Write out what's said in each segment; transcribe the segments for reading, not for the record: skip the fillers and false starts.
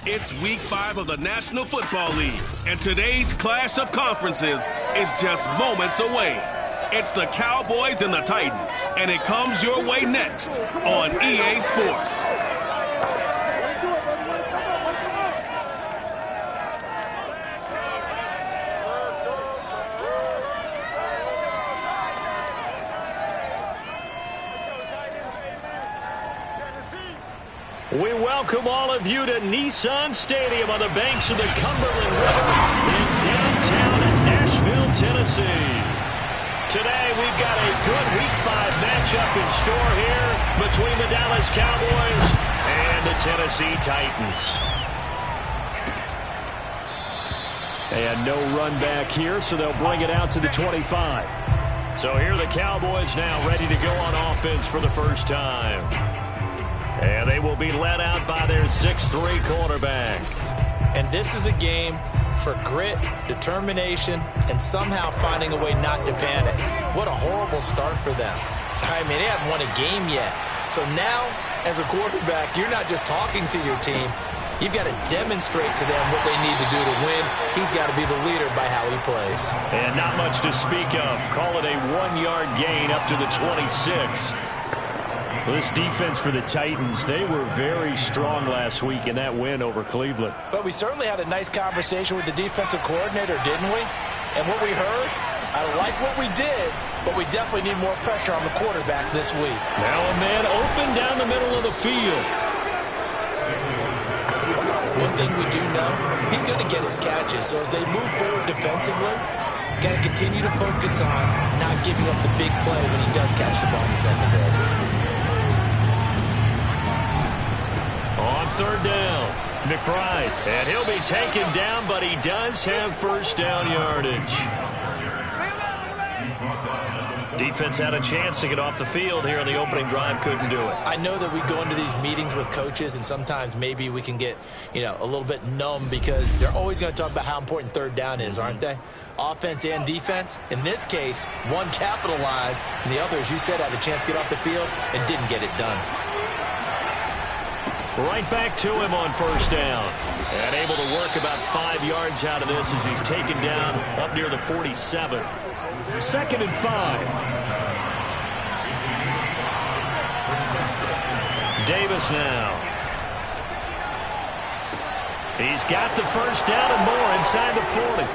It's Week 5 of the National Football League, and today's clash of conferences is just moments away. It's the Cowboys and the Titans, and it comes your way next on EA Sports. We welcome all of you to Nissan Stadium on the banks of the Cumberland River in downtown Nashville, Tennessee. Today we've got a good Week 5 matchup in store here between the Dallas Cowboys and the Tennessee Titans. And no run back here, so they'll bring it out to the 25. So here are the Cowboys now ready to go on offense for the first time. And they will be led out by their 6'3" quarterback. And this is a game for grit, determination, and somehow finding a way not to panic. What a horrible start for them. I mean, they haven't won a game yet. So now, as a quarterback, you're not just talking to your team. You've got to demonstrate to them what they need to do to win. He's got to be the leader by how he plays. And not much to speak of. Call it a 1-yard gain up to the 26. This defense for the Titans, they were very strong last week in that win over Cleveland. But we certainly had a nice conversation with the defensive coordinator, didn't we? And what we heard, I like what we did, but we definitely need more pressure on the quarterback this week. Now a man open down the middle of the field. One thing we do know, he's going to get his catches. So as they move forward defensively, got to continue to focus on not giving up the big play when he does catch the ball in the secondary. On third down, McBride. And he'll be taken down, but he does have first down yardage. Defense had a chance to get off the field here in the opening drive, couldn't do it. I know that we go into these meetings with coaches, and sometimes maybe we can get, a little bit numb because they're always going to talk about how important third down is, aren't they? Offense and defense. In this case, one capitalized, and the other, as you said, had a chance to get off the field and didn't get it done. Right back to him on first down. And able to work about 5 yards out of this as he's taken down up near the 47. 2nd and 5. Davis now. He's got the first down and more inside the 40.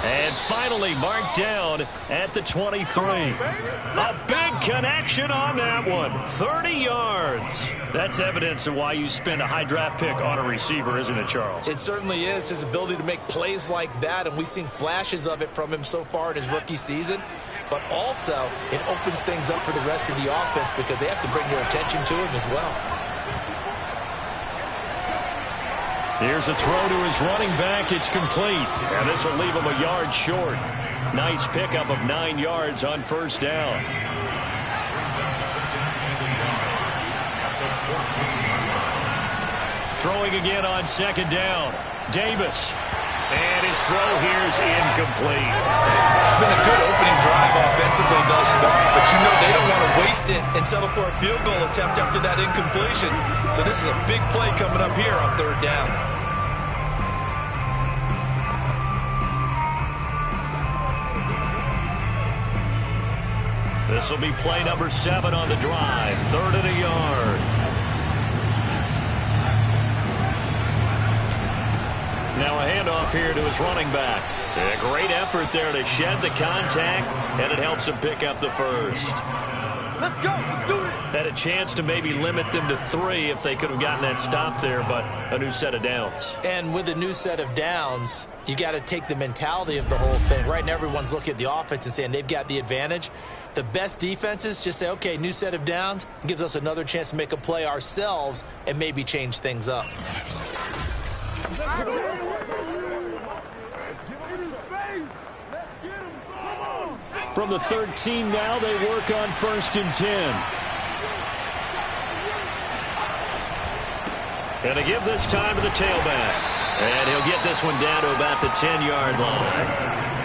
And finally marked down at the 23. A big connection on that one. 30 yards. That's evidence of why you spend a high draft pick on a receiver, isn't it, Charles? It certainly is. His ability to make plays like that, and we've seen flashes of it from him so far in his rookie season. But also, it opens things up for the rest of the offense because they have to bring their attention to him as well. Here's a throw to his running back. It's complete. And this will leave him a yard short. Nice pickup of 9 yards on first down. Throwing again on second down. Davis. And his throw here is incomplete. It's been a good opening drive offensively thus far, but they don't want to waste it and settle for a field goal attempt after that incompletion. So this is a big play coming up here on third down. This will be play number 7 on the drive. 3rd and a yard. Now a handoff here to his running back. A great effort there to shed the contact, and it helps him pick up the first. Let's go. Let's do this. Had a chance to maybe limit them to 3 if they could have gotten that stop there, but a new set of downs. And with a new set of downs, you got to take the mentality of the whole thing. Right now, everyone's looking at the offense and saying they've got the advantage. The best defenses just say, okay, new set of downs. It gives us another chance to make a play ourselves and maybe change things up. From the 13 now, they work on 1st and 10. And they give this time to the tailback. And he'll get this one down to about the 10-yard line.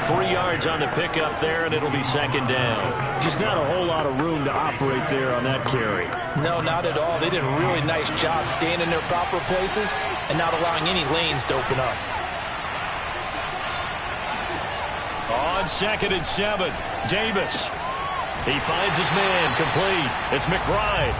3 yards on the pickup there, and it'll be second down. Just not a whole lot of room to operate there on that carry. No, not at all. They did a really nice job staying in their proper places and not allowing any lanes to open up. On 2nd and 7, Davis. He finds his man, complete. It's McBride.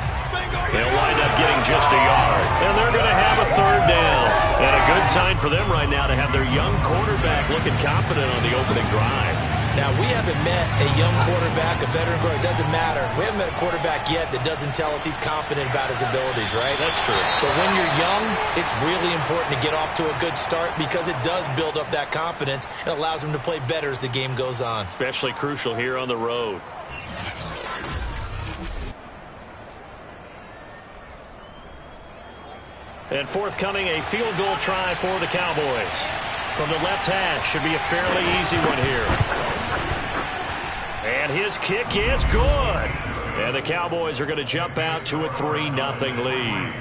They'll wind up getting just a yard. And they're going to have a 3rd down. And a good sign for them right now to have their young quarterback looking confident on the opening drive. Now, we haven't met a young quarterback, a veteran quarterback. It doesn't matter. We haven't met a quarterback yet that doesn't tell us he's confident about his abilities, right? That's true. But when you're young, it's really important to get off to a good start because it does build up that confidence and allows him to play better as the game goes on. Especially crucial here on the road. And forthcoming, a field goal try for the Cowboys. From the left hash, should be a fairly easy one here. And his kick is good. And the Cowboys are going to jump out to a 3-0 lead.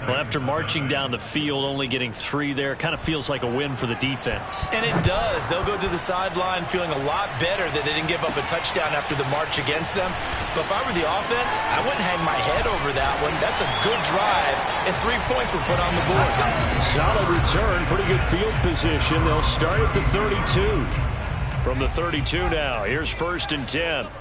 Well, after marching down the field, only getting 3 there, kind of feels like a win for the defense. And it does. They'll go to the sideline feeling a lot better that they didn't give up a touchdown after the march against them. But if I were the offense, I wouldn't hang my head over that one. That's a good drive, and 3 points were put on the board. Solid return, pretty good field position. They'll start at the 32. From the 32 now, here's 1st and 10.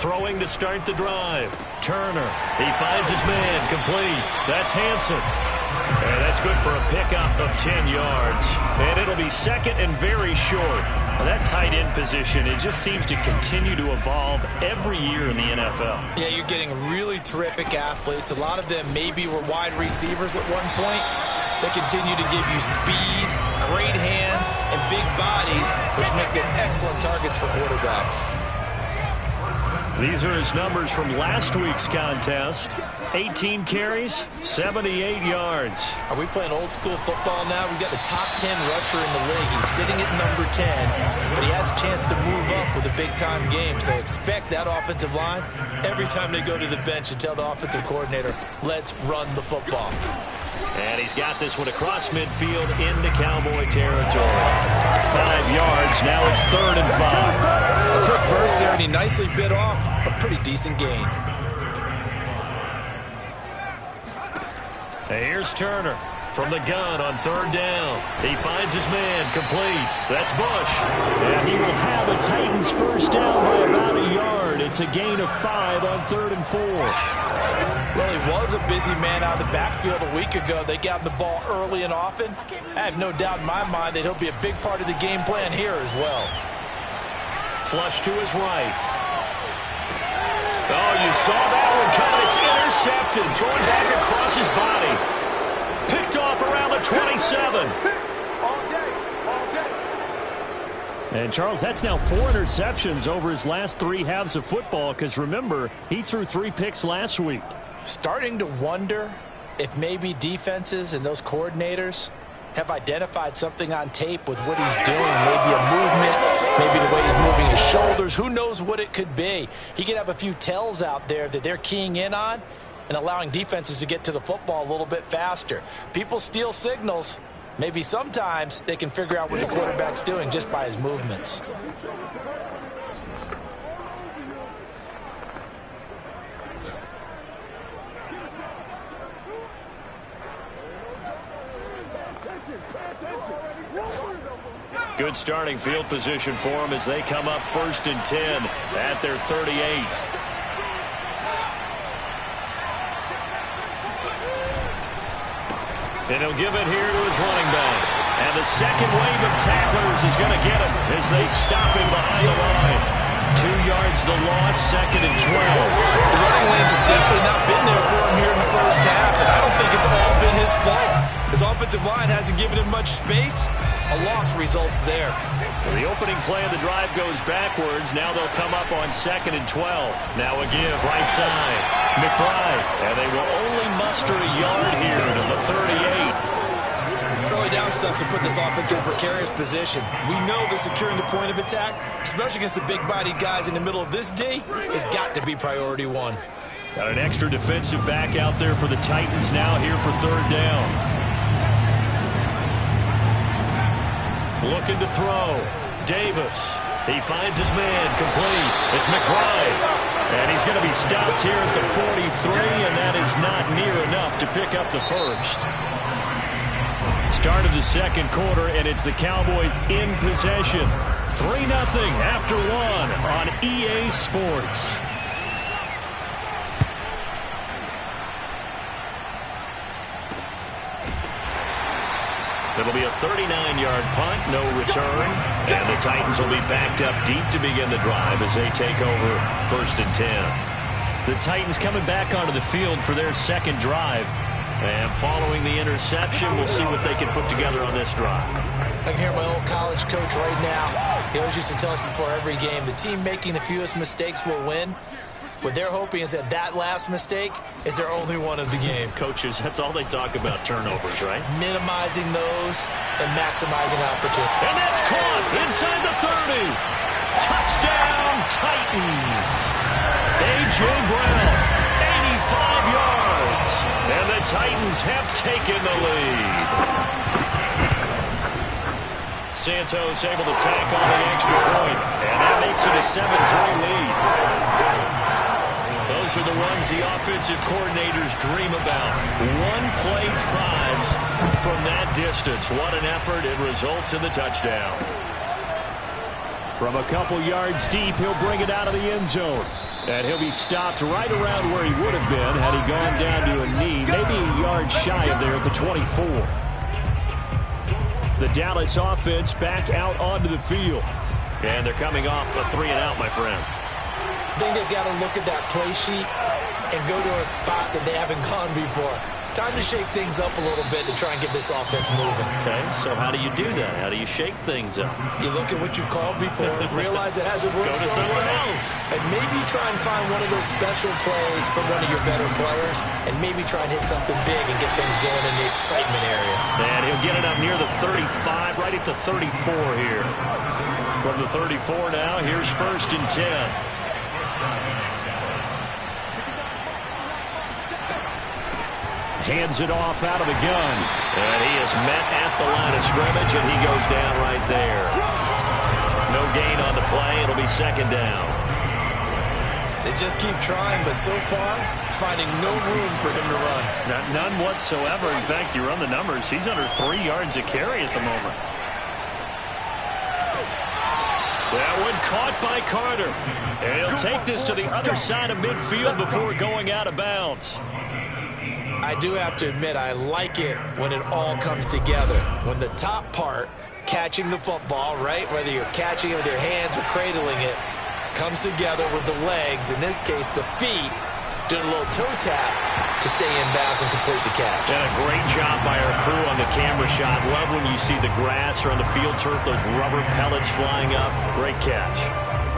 Throwing to start the drive. Turner. He finds his man. Complete. That's Hansen. And that's good for a pickup of 10 yards. And it'll be 2nd and very short. Now that tight end position, it just seems to continue to evolve every year in the NFL. Yeah, you're getting really terrific athletes. A lot of them maybe were wide receivers at one point. They continue to give you speed, great hands, and big bodies, which make them excellent targets for quarterbacks. These are his numbers from last week's contest. 18 carries, 78 yards. Are we playing old school football now? We've got the top 10 rusher in the league. He's sitting at number 10, but he has a chance to move up with a big-time game. So expect that offensive line every time they go to the bench and tell the offensive coordinator, let's run the football. And he's got this one across midfield into Cowboy territory. 5 yards. Now it's 3rd and 5. A quick burst there, and he nicely bit off a pretty decent gain. And here's Turner from the gun on 3rd down. He finds his man. Complete. That's Bush. And he will have a Titans 1st down by about a yard. It's a gain of 5 on 3rd and 4. Well, he was a busy man out of the backfield a week ago. They got the ball early and often. I have no doubt in my mind that he'll be a big part of the game plan here as well. Flush to his right. Oh, you saw that one coming. It's intercepted. Throwing back across his body. Picked off around the 27. And, Charles, that's now 4 interceptions over his last 3 halves of football because, remember, he threw 3 picks last week. Starting to wonder if maybe defenses and those coordinators have identified something on tape with what he's doing. Maybe a movement, maybe the way he's moving his shoulders. Who knows what it could be? He could have a few tells out there that they're keying in on and allowing defenses to get to the football a little bit faster. People steal signals. Maybe sometimes they can figure out what the quarterback's doing just by his movements. Good starting field position for them as they come up 1st and 10 at their 38. And he'll give it here to his running back. And the second wave of tacklers is going to get him as they stop him behind the line. 2 yards the loss, 2nd and 12. The running lanes have definitely not been there for him here in the first half, and I don't think it's all been his fault. His offensive line hasn't given him much space. A loss results there. Well, the opening play of the drive goes backwards. Now they'll come up on 2nd and 12. Now a give right side. McBride. And they will only muster a yard here to the 38. Early down stuff to put this offense in a precarious position. We know that securing the point of attack, especially against the big-bodied guys in the middle of this D, has got to be priority 1. Got an extra defensive back out there for the Titans now here for 3rd down. Looking to throw. Davis. He finds his man complete. It's McBride. And he's going to be stopped here at the 43, and that is not near enough to pick up the first. Start of the second quarter, and it's the Cowboys in possession. 3-0 after one on EA Sports. It'll be a 39-yard punt, no return. And the Titans will be backed up deep to begin the drive as they take over 1st and 10. The Titans coming back onto the field for their second drive. And following the interception, we'll see what they can put together on this drive. I can hear my old college coach right now. He always used to tell us before every game, the team making the fewest mistakes will win. What they're hoping is that last mistake is their only one of the game. Coaches, that's all they talk about, turnovers, right? Minimizing those and maximizing opportunity. And that's caught inside the 30. Touchdown, Titans. A.J. Brown, 85 yards. And the Titans have taken the lead. Santos able to tack on the extra point. And that makes it a 7-3 lead. Those are the runs the offensive coordinators dream about. One-play drives from that distance. What an effort. It results in the touchdown. From a couple yards deep, he'll bring it out of the end zone. And he'll be stopped right around where he would have been had he gone down to a knee, maybe a yard shy of there at the 24. The Dallas offense back out onto the field. And they're coming off a 3-and-out, my friend. I think they've got to look at that play sheet and go to a spot that they haven't gone before. Time to shake things up a little bit to try and get this offense moving. Okay, so how do you do that? How do you shake things up? You look at what you've called before, realize it hasn't worked Go to someone else. And maybe try and find one of those special plays from one of your better players, and maybe try and hit something big and get things going in the excitement area. And he'll get it up near the 35, right at the 34 here. From the 34 now, here's 1st and 10. Hands it off out of the gun. And he is met at the line of scrimmage, and he goes down right there. No gain on the play. It'll be 2nd down. They just keep trying, but so far, finding no room for him to run. None whatsoever. In fact, you run the numbers. He's under 3 yards a carry at the moment. That one caught by Carter. And he'll take this to the other side of midfield before going out of bounds. I do have to admit, I like it when it all comes together. When the top part, catching the football, right, whether you're catching it with your hands or cradling it, comes together with the legs, in this case the feet, doing a little toe tap to stay in bounds and complete the catch. And a great job by our crew on the camera shot. Love when you see the grass or on the field turf, those rubber pellets flying up. Great catch.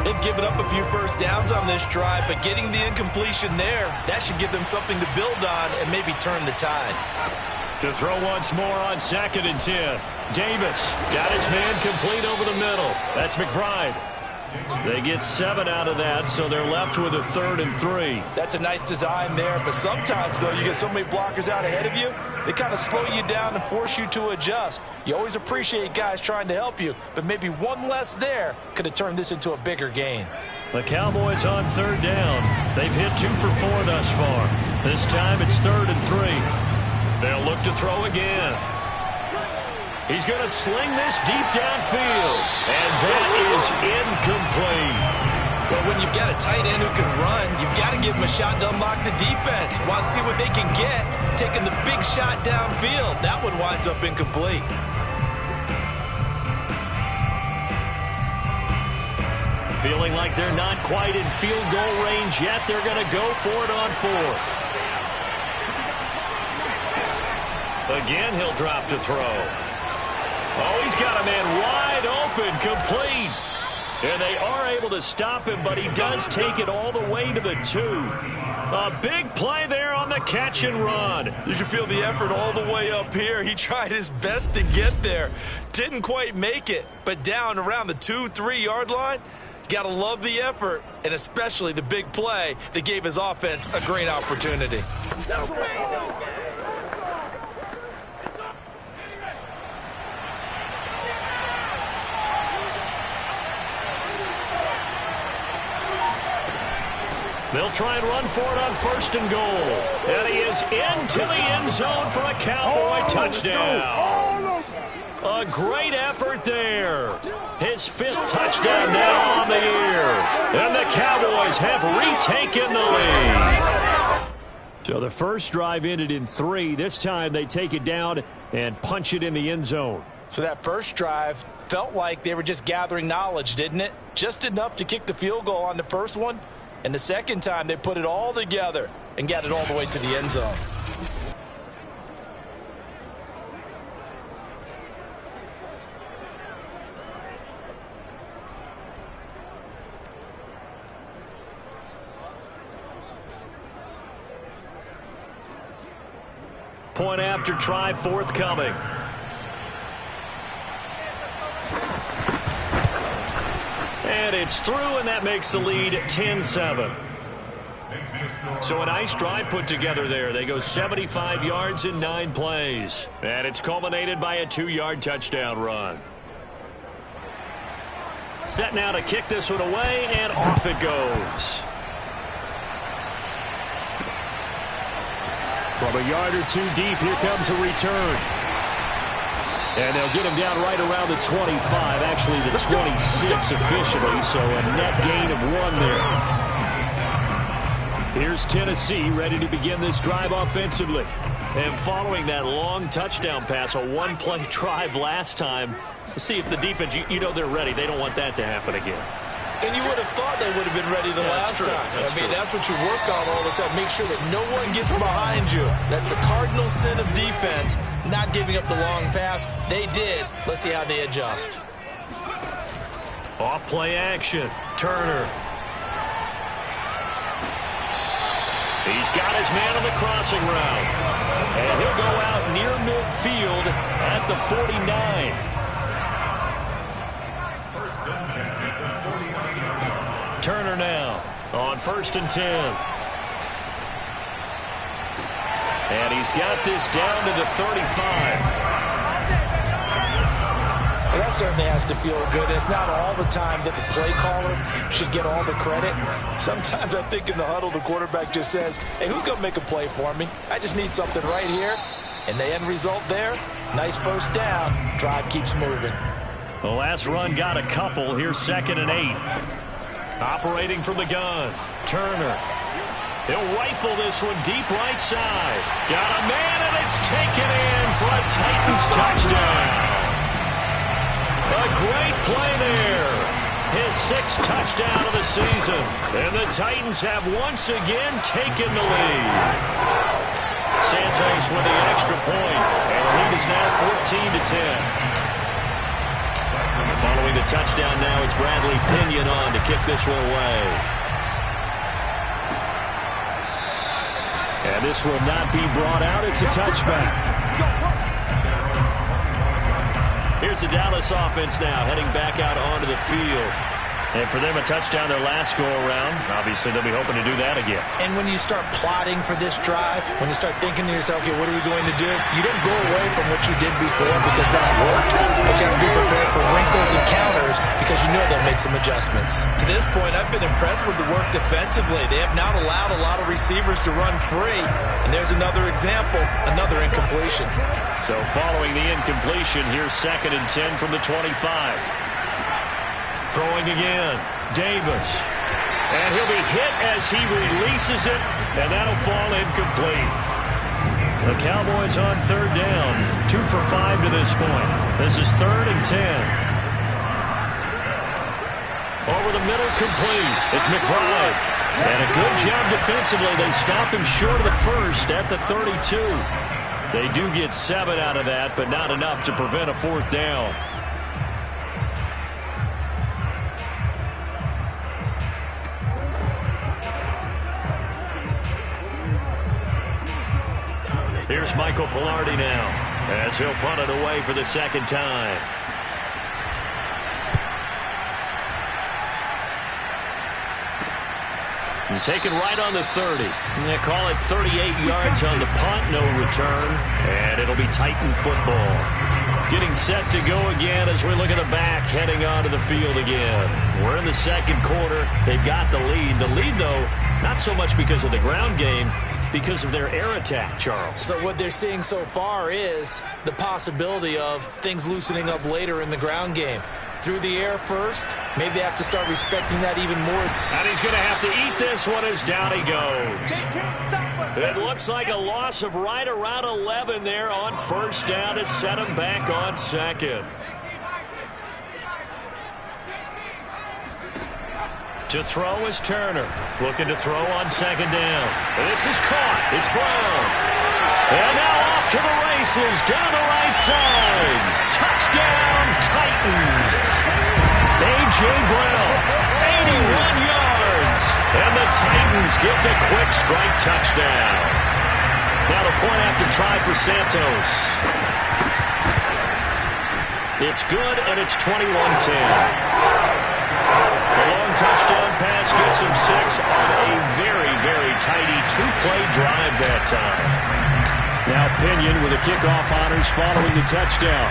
They've given up a few first downs on this drive, but getting the incompletion there, that should give them something to build on and maybe turn the tide. To throw once more on 2nd and 10. Davis got his man complete over the middle. That's McBride. They get 7 out of that, so they're left with a 3rd and 3. That's a nice design there, but sometimes, though, you get so many blockers out ahead of you, they kind of slow you down and force you to adjust. You always appreciate guys trying to help you, but maybe one less there could have turned this into a bigger gain. The Cowboys on 3rd down. They've hit 2 for 4 thus far. This time it's 3rd and 3. They'll look to throw again. He's going to sling this deep downfield, and that is incomplete. Well, when you've got a tight end who can run, you've got to give him a shot to unlock the defense. Want to see what they can get, taking the big shot downfield. That one winds up incomplete. Feeling like they're not quite in field goal range yet. They're going to go for it on 4th. Again, he'll drop to throw. Oh, he's got a man wide open, complete. And they are able to stop him, but he does take it all the way to the 2. A big play there on the catch and run. You can feel the effort all the way up here. He tried his best to get there. Didn't quite make it, but down around the 2-3 yard line, you got to love the effort, and especially the big play that gave his offense a great opportunity. They'll try and run for it on 1st and goal. And he is into the end zone for a Cowboy touchdown. A great effort there. His 5th touchdown now on the year. And the Cowboys have retaken the lead. So the first drive ended in 3. This time they take it down and punch it in the end zone. So that first drive felt like they were just gathering knowledge, didn't it? Just enough to kick the field goal on the first one. And the second time they put it all together and got it all the way to the end zone. Point after try forthcoming. And it's through, and that makes the lead 10-7. So a nice drive put together there. They go 75 yards in 9 plays. And it's culminated by a 2-yard touchdown run. Set now to kick this one away, and off it goes. From a yard or 2 deep, here comes a return. And they'll get him down right around the 25, actually the 26 officially, so a net gain of 1 there. Here's Tennessee ready to begin this drive offensively. And following that long touchdown pass, a 1-play drive last time, see if the defense, you know they're ready. They don't want that to happen again. And you would have thought they would have been ready the last time. That's what you work on all the time. Make sure that no one gets behind you. That's the cardinal sin of defense, not giving up the long pass. They did. Let's see how they adjust. Off play action. Turner. He's got his man on the crossing route. And he'll go out near midfield at the 49. Turner now on 1st and 10. And he's got this down to the 35. Well, that certainly has to feel good. It's not all the time that the play caller should get all the credit. Sometimes I think in the huddle, the quarterback just says, hey, who's going to make a play for me? I just need something right here. And the end result there, nice first down. Drive keeps moving. The last run got a couple. Here's 2nd and 8. Operating from the gun. Turner. He'll rifle this one deep right side. Got a man, and it's taken in for a Titans touchdown. A great play there. His 6th touchdown of the season. And the Titans have once again taken the lead. Santos with the extra point. And the lead is now 14-10. Following the touchdown now, it's Bradley Pinion on to kick this one away. And this will not be brought out. It's a touchback. Here's the Dallas offense now heading back out onto the field. And for them, a touchdown their last go-around. Obviously, they'll be hoping to do that again. And when you start plotting for this drive, when you start thinking to yourself, okay, what are we going to do? You don't go away from what you did before because that worked. But you have to be prepared for wrinkles and counters because you know they'll make some adjustments. To this point, I've been impressed with the work defensively. They have not allowed a lot of receivers to run free. And there's another example, another incompletion. So following the incompletion, here's 2nd and 10 from the 25. Throwing again, Davis. And he'll be hit as he releases it, and that'll fall incomplete. The Cowboys on 3rd down, 2 for 5 to this point. This is 3rd and 10. Over the middle, complete. It's McBride. And a good job defensively. They stop him short of the first at the 32. They do get 7 out of that, but not enough to prevent a 4th down. Here's Michael Pilardi now as he'll punt it away for the 2nd time. And taken right on the 30. And they call it 38 yards on the punt, no return. And it'll be Titan football. Getting set to go again as we look at the back heading onto the field again. We're in the second quarter. They've got the lead. The lead, though, not so much because of the ground game, because of their air attack, Charles. So what they're seeing so far is the possibility of things loosening up later in the ground game. Through the air first, maybe they have to start respecting that even more. And he's going to have to eat this one as down he goes. It looks like a loss of right around 11 there on first down to set him back on second. To throw is Turner. Looking to throw on second down. This is caught. It's Brown. And now off to the races down the right side. Touchdown, Titans. A.J. Brown, 81 yards. And the Titans get the quick strike touchdown. Now the point after try for Santos. It's good, and it's 21-10. The long touchdown pass gets him 6 on a very, very tidy two-play drive that time. Now Pinion with the kickoff honors following the touchdown.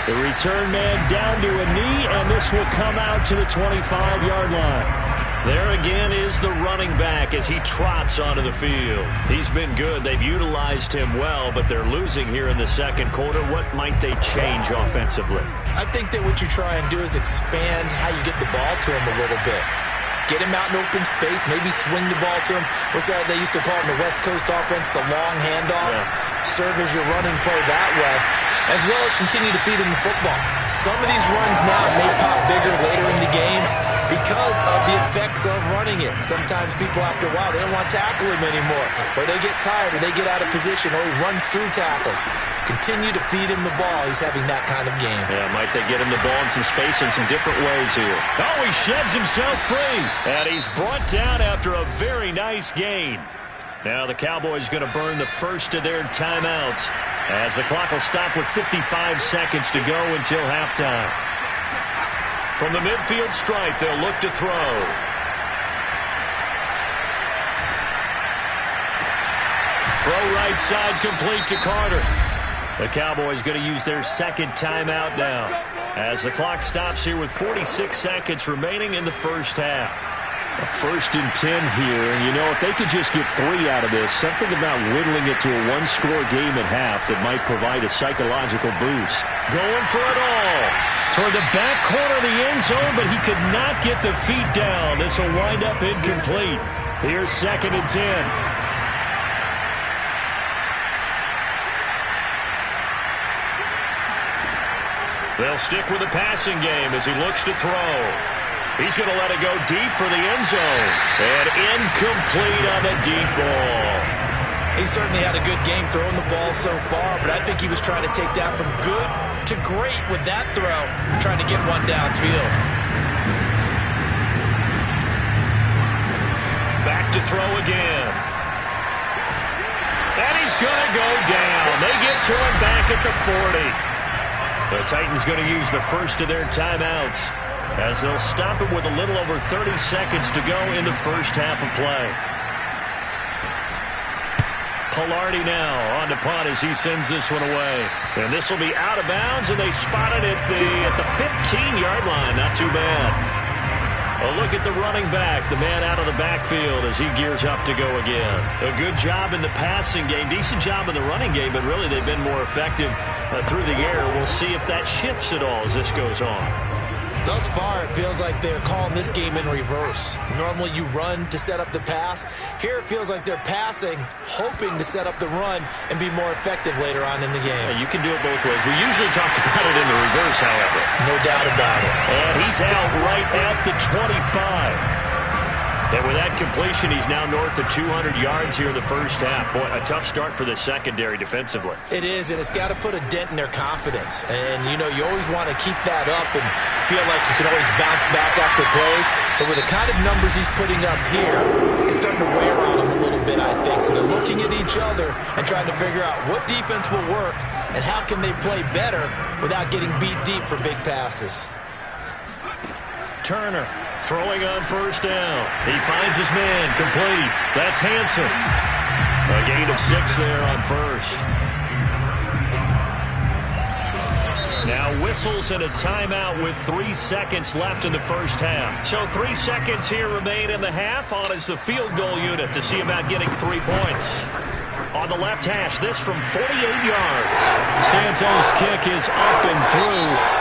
The return man down to a knee, and this will come out to the 25-yard line. There again is the running back as he trots onto the field. He's been good. They've utilized him well, but they're losing here in the second quarter. What might they change offensively? I think that what you try and do is expand how you get the ball to him a little bit. Get him out in open space, maybe swing the ball to him. What's that they used to call in the West Coast offense, the long handoff? Yeah. Serve as your running play that way, as well as continue to feed him the football. Some of these runs now may pop bigger later in the game because of the effects of running it. Sometimes people, after a while, they don't want to tackle him anymore, or they get tired, or they get out of position, or he runs through tackles. Continue to feed him the ball. He's having that kind of game. Yeah, might they get him the ball in some space in some different ways here. Oh, he sheds himself free. And he's brought down after a very nice gain. Now the Cowboys going to burn the first of their timeouts as the clock will stop with 55 seconds to go until halftime. From the midfield stripe, they'll look to throw. Throw right side complete to Carter. The Cowboys going to use their second timeout now as the clock stops here with 46 seconds remaining in the first half. A 1st and 10 here, and you know, if they could just get 3 out of this, something about whittling it to a one-score game at half that might provide a psychological boost. Going for it all. Toward the back corner of the end zone, but he could not get the feet down. This will wind up incomplete. Here's 2nd and 10. They'll stick with the passing game as he looks to throw. He's going to let it go deep for the end zone. And incomplete on the deep ball. He certainly had a good game throwing the ball so far, but I think he was trying to take that from good to great with that throw, trying to get one downfield. Back to throw again. And he's going to go down. They get to him back at the 40. The Titans going to use the first of their timeouts as they'll stop it with a little over 30 seconds to go in the first half of play. Pilardi now on to punt as he sends this one away. And this will be out of bounds, and they spot it at the 15-yard line. Not too bad. A look at the running back, the man out of the backfield as he gears up to go again. A good job in the passing game, decent job in the running game, but really they've been more effective through the air. We'll see if that shifts at all as this goes on. Thus far, it feels like they're calling this game in reverse. Normally you run to set up the pass. Here it feels like they're passing, hoping to set up the run and be more effective later on in the game. Yeah, you can do it both ways. We usually talk about it in the reverse, however. No doubt about it. And he's out right at the 25. And with that completion, he's now north of 200 yards here in the first half. Boy, a tough start for the secondary defensively. It is, and it's got to put a dent in their confidence. And, you know, you always want to keep that up and feel like you can always bounce back after plays. But with the kind of numbers he's putting up here, it's starting to wear on them a little bit, I think. So they're looking at each other and trying to figure out what defense will work and how can they play better without getting beat deep for big passes. Turner throwing on first down. He finds his man complete. That's Hanson. A A gain of 6 there on first. Now whistles and a timeout with 3 seconds left in the first half. So 3 seconds here remain in the half. On is the field goal unit to see about getting 3 points. On the left hash, this from 48 yards. Santos' kick is up and through.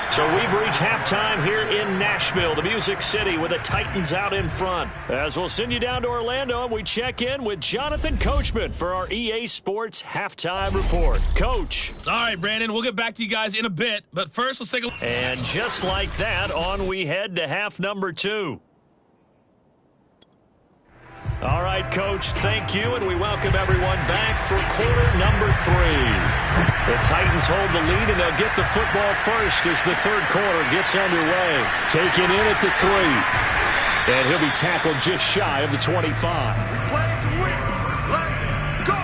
So we've reached halftime here in Nashville, the Music City, with the Titans out in front. As we'll send you down to Orlando, and we check in with Jonathan Coachman for our EA Sports Halftime Report. Coach. All right, Brandon, we'll get back to you guys in a bit, but first let's take a look. And just like that, on we head to half number 2. All right, Coach, thank you, and we welcome everyone back for quarter number 3. The Titans hold the lead, and they'll get the football first as the third quarter gets underway. Taken in at the 3. And he'll be tackled just shy of the 25. Request to win. Let's go.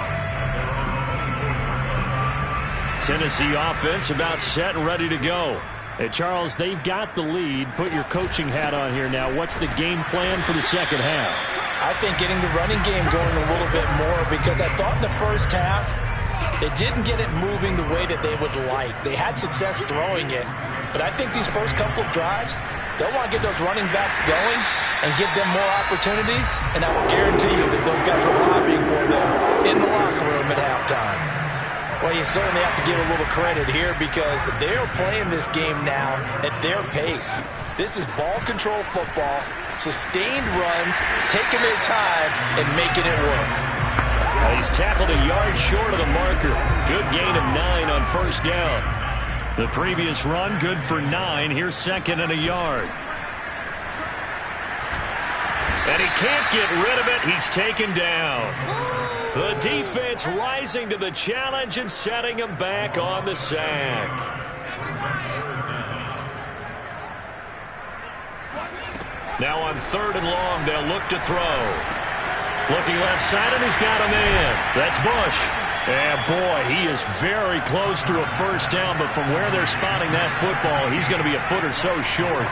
Tennessee offense about set and ready to go. Hey, Charles, they've got the lead. Put your coaching hat on here now. What's the game plan for the second half? I think getting the running game going a little bit more, because I thought in the first half they didn't get it moving the way that they would like. They had success throwing it, but I think these first couple of drives, they'll want to get those running backs going and give them more opportunities, and I will guarantee you that those guys are lobbying for them in the locker room at halftime. Well, you certainly have to give a little credit here because they're playing this game now at their pace. This is ball control football, sustained runs, taking their time, and making it work. He's tackled a yard short of the marker. Good gain of 9 on first down. The previous run, good for 9. Here's second and a yard. And he can't get rid of it. He's taken down. The defense rising to the challenge and setting him back on the sack. Now on third and long, they'll look to throw. Looking left side, and he's got him in. That's Bush. And boy, he is very close to a first down, but from where they're spotting that football, he's going to be a foot or so short.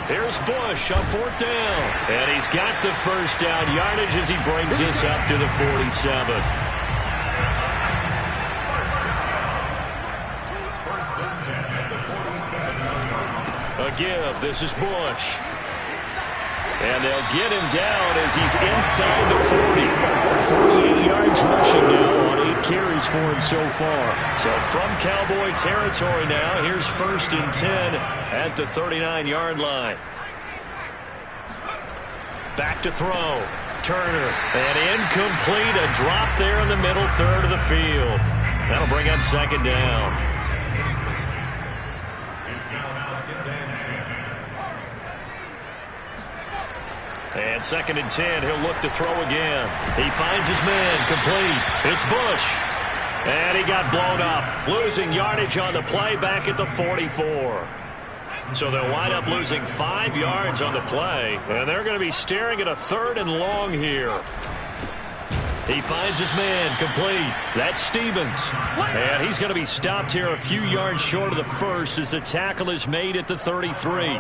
Here's Bush on fourth down. And he's got the first down yardage as he brings this up to the 47. A give. This is Bush. And they'll get him down as he's inside the 40. 48 yards rushing now on 8 carries for him so far. So from Cowboy territory now, here's first and 10 at the 39-yard line. Back to throw. Turner. And incomplete. A drop there in the middle third of the field. That'll bring up second down. And second and 10, he'll look to throw again. He finds his man, complete. It's Bush. And he got blown up. Losing yardage on the play back at the 44. So they'll wind up losing 5 yards on the play. And they're going to be staring at a third and long here. He finds his man, complete. That's Stevens. And he's going to be stopped here a few yards short of the first as the tackle is made at the 33.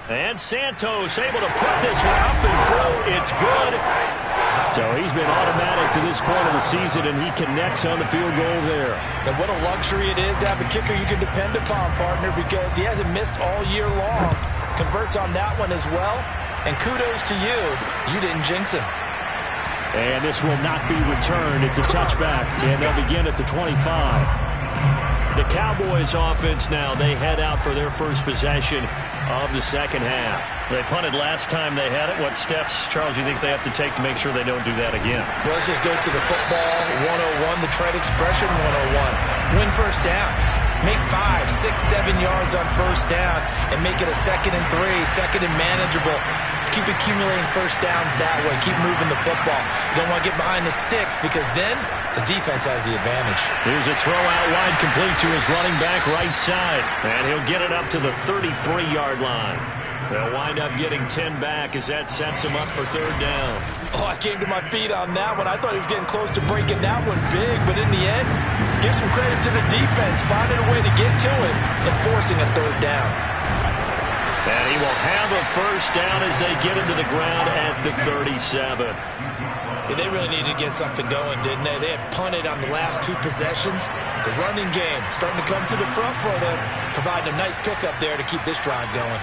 And Santos able to put this one up and through. It's good. So he's been automatic to this point of the season, and he connects on the field goal there. And what a luxury it is to have a kicker you can depend upon, partner, because he hasn't missed all year long. Converts on that one as well. And kudos to you. You didn't jinx him. And this will not be returned. It's a touchback, and they'll begin at the 25. The Cowboys offense now, they head out for their first possession of the second half. They punted last time they had it. What steps, Charles, you think they have to take to make sure they don't do that again? Well, let's just go to the football 101, the trade expression 101. Win first down. Make 5, 6, 7 yards on first down and make it a 2nd and 3, 2nd and manageable. Keep accumulating first downs that way. Keep moving the football. You don't want to get behind the sticks because then the defense has the advantage. Here's a throw out wide, complete to his running back right side. And he'll get it up to the 33-yard line. They'll wind up getting 10 back as that sets him up for third down. Oh, I came to my feet on that one. I thought he was getting close to breaking that one big, but in the end, give some credit to the defense, finding a way to get to it and forcing a third down. And he will have a first down as they get him to the ground at the 37. Yeah, they really needed to get something going, didn't they? They had punted on the last 2 possessions. The running game starting to come to the front for them, providing a nice pickup there to keep this drive going.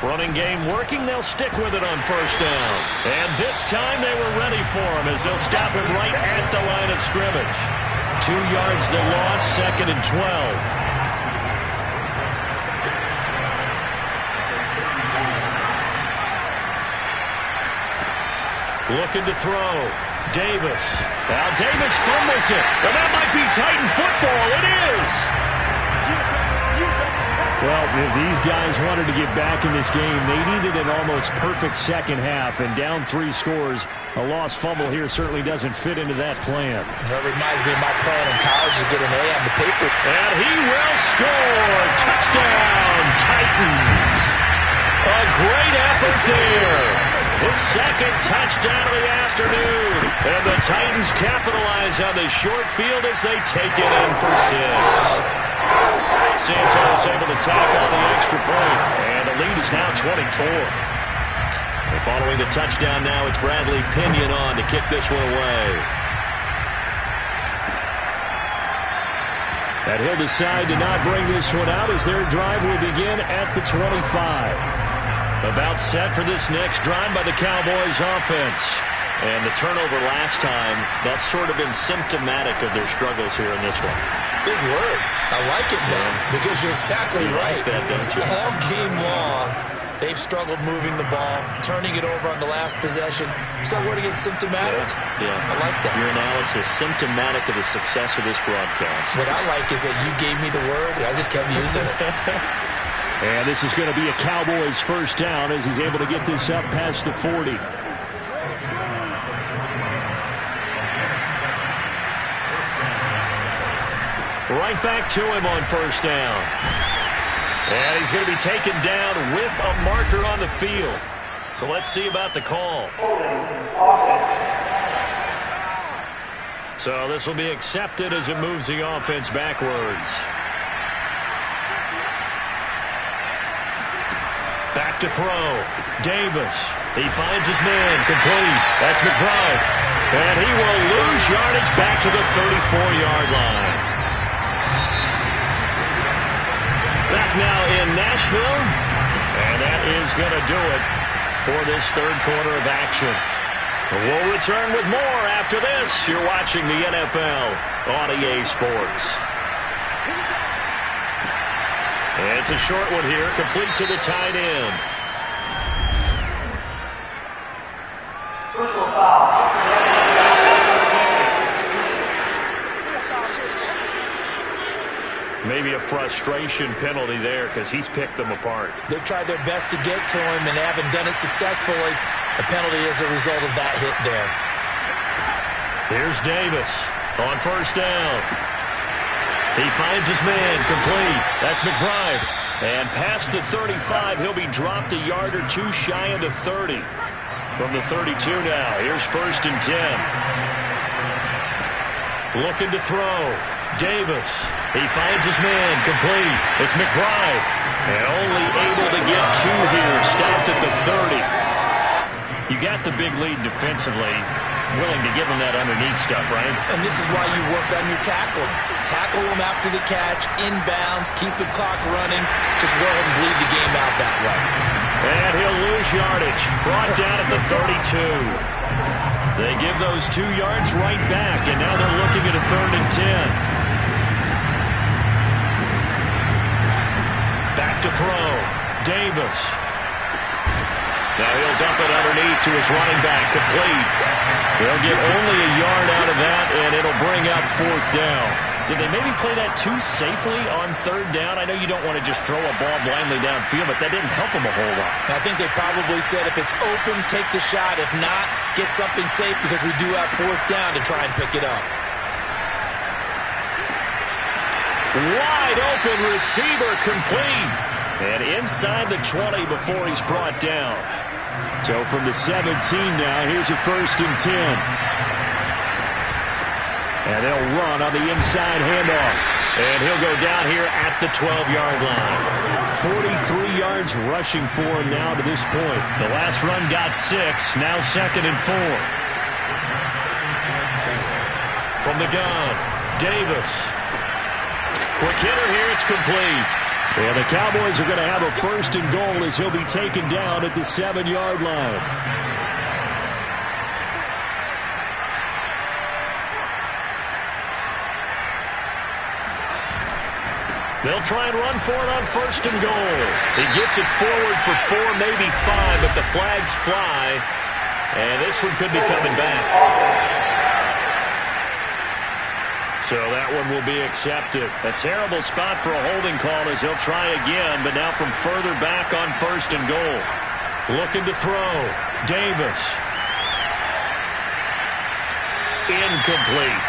Running game working. They'll stick with it on first down. And this time they were ready for him as they'll stop him right at the line of scrimmage. 2 yards the loss, 2nd and 12. Looking to throw. Davis. Now Davis fumbles it. And that might be Titan football. It is. Well, if these guys wanted to get back in this game, they needed an almost perfect second half. And down 3 scores, a lost fumble here certainly doesn't fit into that plan. That reminds me of my plan in college to get an A on the paper. And he will score. Touchdown, Titans. A great effort there. His 2nd touchdown of the afternoon. And the Titans capitalize on the short field as they take it in for 6. Santos able to tack on the extra point. And the lead is now 24. And following the touchdown now, it's Bradley Pinion on to kick this one away. And he'll decide to not bring this one out as their drive will begin at the 25. About set for this next drive by the Cowboys offense. And the turnover last time, that's sort of been symptomatic of their struggles here in this one. Big word. I like it, though, because you're exactly right. Like that, don't you? All game long, they've struggled moving the ball, turning it over on the last possession. So what again, symptomatic? Yeah. I like that. Your analysis, symptomatic of the success of this broadcast. What I like is that you gave me the word, and I just kept using it. And this is going to be a Cowboys first down as he's able to get this up past the 40. Right back to him on first down. And he's going to be taken down with a marker on the field. So let's see about the call. So this will be accepted as it moves the offense backwards. Back to throw. Davis. He finds his man. Complete. That's McBride. And he will lose yardage back to the 34-yard line. Back now in Nashville. And that is going to do it for this third quarter of action. We'll return with more after this. You're watching the NFL on EA Sports. And it's a short one here, complete to the tight end. Maybe a frustration penalty there because he's picked them apart. They've tried their best to get to him and haven't done it successfully. The penalty is a result of that hit there. Here's Davis on first down. He finds his man, complete. That's McBride. And past the 35, he'll be dropped a yard or two shy of the 30. From the 32 now, here's 1st and 10. Looking to throw. Davis. He finds his man, complete. It's McBride. And only able to get 2 here, stopped at the 30. You got the big lead defensively. Willing to give him that underneath stuff, right? And this is why you work on your tackling. Tackle him after the catch, inbounds, keep the clock running. Just go ahead and bleed the game out that way. And he'll lose yardage. Brought down at the 32. They give those 2 yards right back, and now they're looking at a 3rd and 10. Back to throw. Davis. Now he'll dump it underneath to his running back, complete. They'll get only a yard out of that, and it'll bring up 4th down. Did they maybe play that too safely on 3rd down? I know you don't want to just throw a ball blindly downfield, but that didn't help them a whole lot. I think they probably said if it's open, take the shot. If not, get something safe because we do have 4th down to try and pick it up. Wide open receiver complete. And inside the 20 before he's brought down. So from the 17 now, here's a 1st and 10. And they'll run on the inside handoff. And he'll go down here at the 12-yard line. 43 yards rushing for him now to this point. The last run got 6, now 2nd and 4. From the gun, Davis. Quick hitter here, it's complete. And the Cowboys are going to have a 1st and goal as he'll be taken down at the 7-yard line. They'll try and run for it on 1st and goal. He gets it forward for 4, maybe 5, but the flags fly. And this one could be coming back. So that one will be accepted. A terrible spot for a holding call as he'll try again, but now from further back on 1st and goal. Looking to throw. Davis. Incomplete.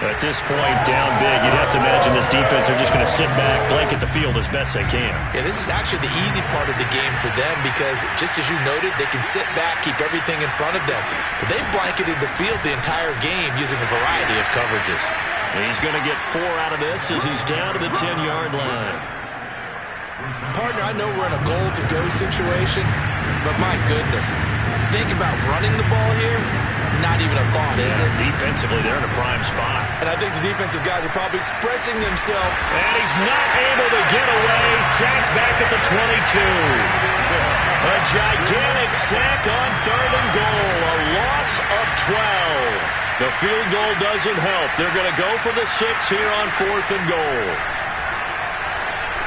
At this point, down big, you'd have to imagine this defense are just going to sit back, blanket the field as best they can. Yeah, this is actually the easy part of the game for them because, just as you noted, they can sit back, keep everything in front of them. But they've blanketed the field the entire game using a variety of coverages. He's going to get 4 out of this as he's down to the 10-yard line. Partner, I know we're in a goal-to-go situation, but my goodness, think about running the ball here. Not even a thought, is it? Defensively, they're in a prime spot. And I think the defensive guys are probably expressing themselves. And he's not able to get away. Sacked back at the 22. A gigantic sack on 3rd and goal. A loss of 12. The field goal doesn't help. They're going to go for the 6 here on 4th and goal.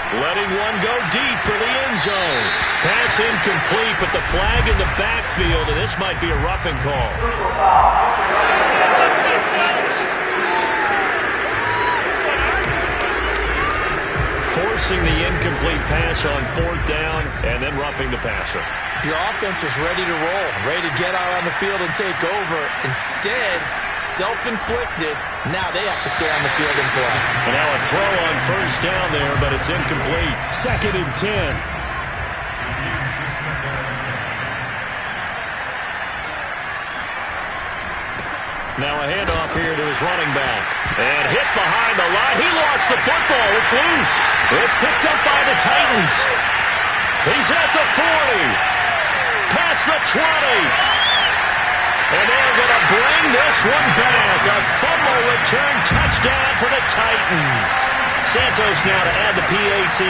Letting one go deep for the end zone. Pass incomplete, but the flag in the backfield, and this might be a roughing call. Forcing the incomplete pass on 4th down, and then roughing the passer. Your offense is ready to roll, ready to get out on the field and take over. Instead, self-inflicted, now they have to stay on the field and play. And now a throw on 1st down there, but it's incomplete. 2nd and 10. Now a handoff here to his running back. And hit behind the line. He lost the football. It's loose. It's picked up by the Titans. He's at the 40. Past the 20. And they're going to bring this one back. A fumble return touchdown for the Titans. Santos now to add the PAT.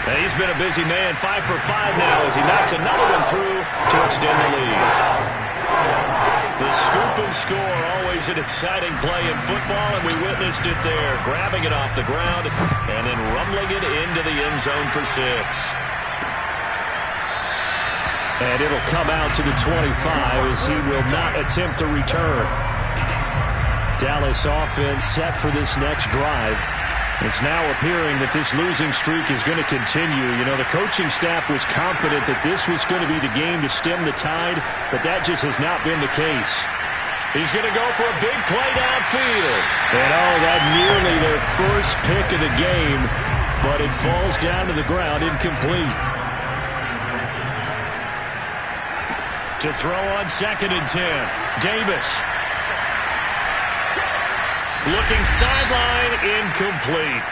And he's been a busy man. 5 for 5 now as he knocks another one through to extend the lead. The scoop and score, always an exciting play in football, and we witnessed it there. Grabbing it off the ground and then rumbling it into the end zone for 6. And it'll come out to the 25 as he will not attempt to return. Dallas offense set for this next drive. It's now appearing that this losing streak is going to continue. You know, the coaching staff was confident that this was going to be the game to stem the tide, but that just has not been the case. He's going to go for a big play downfield. And that nearly their first pick of the game, but it falls down to the ground incomplete. To throw on 2nd and 10. Davis. Looking sideline, incomplete.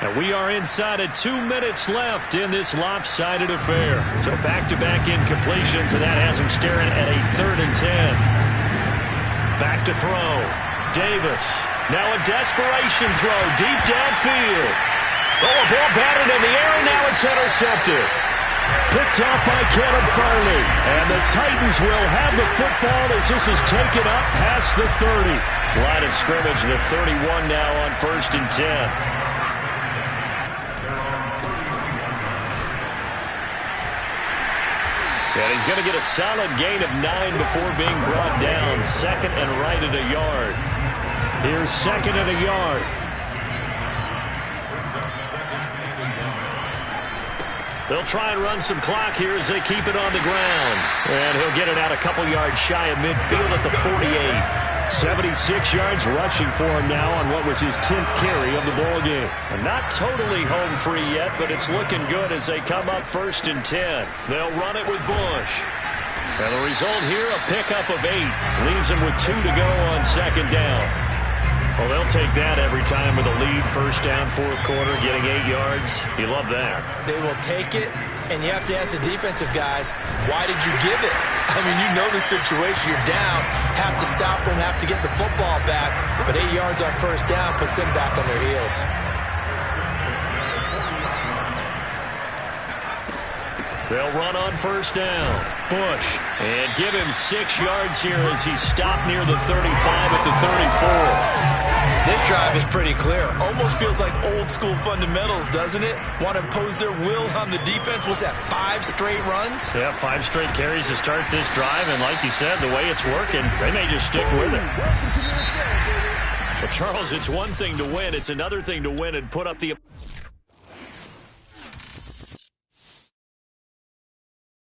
And we are inside of 2 minutes left in this lopsided affair. So back-to-back incompletions, and that has him staring at a 3rd and 10. Back to throw. Davis. Now a desperation throw deep downfield. Oh, a ball batted in the air, and now it's intercepted. Picked off by Caleb Farley. And the Titans will have the football as this is taken up past the 30. Line of scrimmage, the 31 now on 1st and 10. And he's going to get a solid gain of 9 before being brought down. 2nd and right at a yard. Here's 2nd and a yard. They'll try and run some clock here as they keep it on the ground. And he'll get it out a couple yards shy of midfield at the 48. 76 yards rushing for him now on what was his 10th carry of the ball game. And not totally home free yet, but it's looking good as they come up 1st and 10. They'll run it with Bush. And the result here, a pickup of 8. Leaves them with 2 to go on 2nd down. Well, they'll take that every time with a lead. 1st down, 4th quarter, getting 8 yards. You love that. They will take it, and you have to ask the defensive guys, why did you give it? I mean, you know the situation. You're down, have to stop them, have to get the football back. But 8 yards on 1st down puts them back on their heels. They'll run on 1st down. Bush. And give him 6 yards here as he stopped near the 35 at the 34. This drive is pretty clear. Almost feels like old school fundamentals, doesn't it? Want to impose their will on the defense. What's that, 5 straight runs? Yeah, 5 straight carries to start this drive. And like you said, the way it's working, they may just stick with it. Well, Charles, it's one thing to win. It's another thing to win and put up the...